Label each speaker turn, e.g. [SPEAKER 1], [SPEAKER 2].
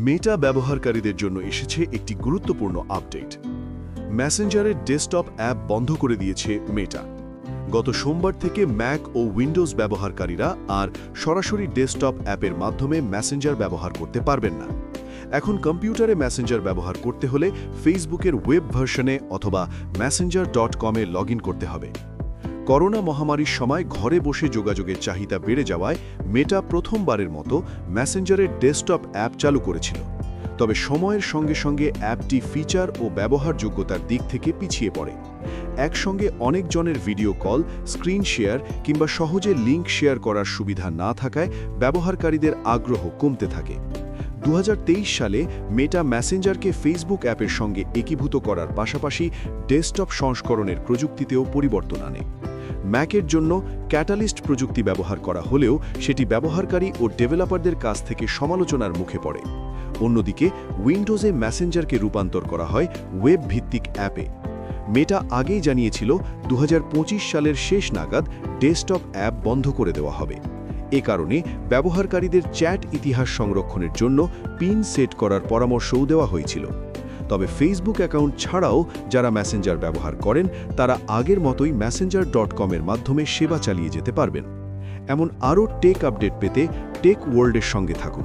[SPEAKER 1] মেটা ব্যবহারকারীদের জন্য এসেছে একটি গুরুত্বপূর্ণ আপডেট। মেসেঞ্জারের ডেস্কটপ অ্যাপ বন্ধ করে দিয়েছে মেটা। গত সোমবার থেকে ম্যাক ও উইন্ডোজ ব্যবহারকারীরা আর সরাসরি ডেস্কটপ অ্যাপের মাধ্যমে মেসেঞ্জার ব্যবহার করতে পারবেন না। এখন কম্পিউটারে মেসেঞ্জার ব্যবহার করতে হলে ফেসবুকের ওয়েব ভার্সনে অথবা messenger.com-এ লগইন করতে হবে। করোনা মহামারীর সময় ঘরে বসে যোগাযোগের চাহিদা বেড়ে যাওয়ায় মেটা প্রথমবারের মতো মেসেঞ্জারের ডেস্কটপ অ্যাপ চালু করেছিল। তবে সময়ের সঙ্গে সঙ্গে অ্যাপটি ফিচার ও ব্যবহারযোগ্যতার দিক থেকে পিছিয়ে পড়ে। একসঙ্গে অনেকজনের ভিডিও কল, স্ক্রিন শেয়ার কিংবা সহজে লিঙ্ক শেয়ার করার সুবিধা না থাকায় ব্যবহারকারীদের আগ্রহ কমতে থাকে। 2023 সালে মেটা মেসেঞ্জারকে ফেসবুক অ্যাপের সঙ্গে একীভূত করার পাশাপাশি ডেস্কটপ সংস্করণের প্রযুক্তিতেও পরিবর্তন আনে। ম্যাকের জন্য ক্যাটালিস্ট প্রযুক্তি ব্যবহার করা হলেও সেটি ব্যবহারকারী ও ডেভেলপারদের কাছ থেকে সমালোচনার মুখে পড়ে। অন্যদিকে উইন্ডোজে মেসেঞ্জারকে রূপান্তর করা হয় ওয়েব ভিত্তিক অ্যাপে। মেটা আগেই জানিয়েছিল 2025 সালের শেষ নাগাদ ডেস্কটপ অ্যাপ বন্ধ করে দেওয়া হবে। এ কারণে ব্যবহারকারীদের চ্যাট ইতিহাস সংরক্ষণের জন্য পিন সেট করার পরামর্শও দেওয়া হয়েছিল। তবে ফেসবুক অ্যাকাউন্ট ছাড়াও যারা মেসেঞ্জার ব্যবহার করেন তারা আগের মতোই messenger.com-এর মাধ্যমে সেবা চালিয়ে যেতে পারবেন। এমন আরও টেক আপডেট পেতে টেক ওয়ার্ল্ডের সঙ্গে থাকুন।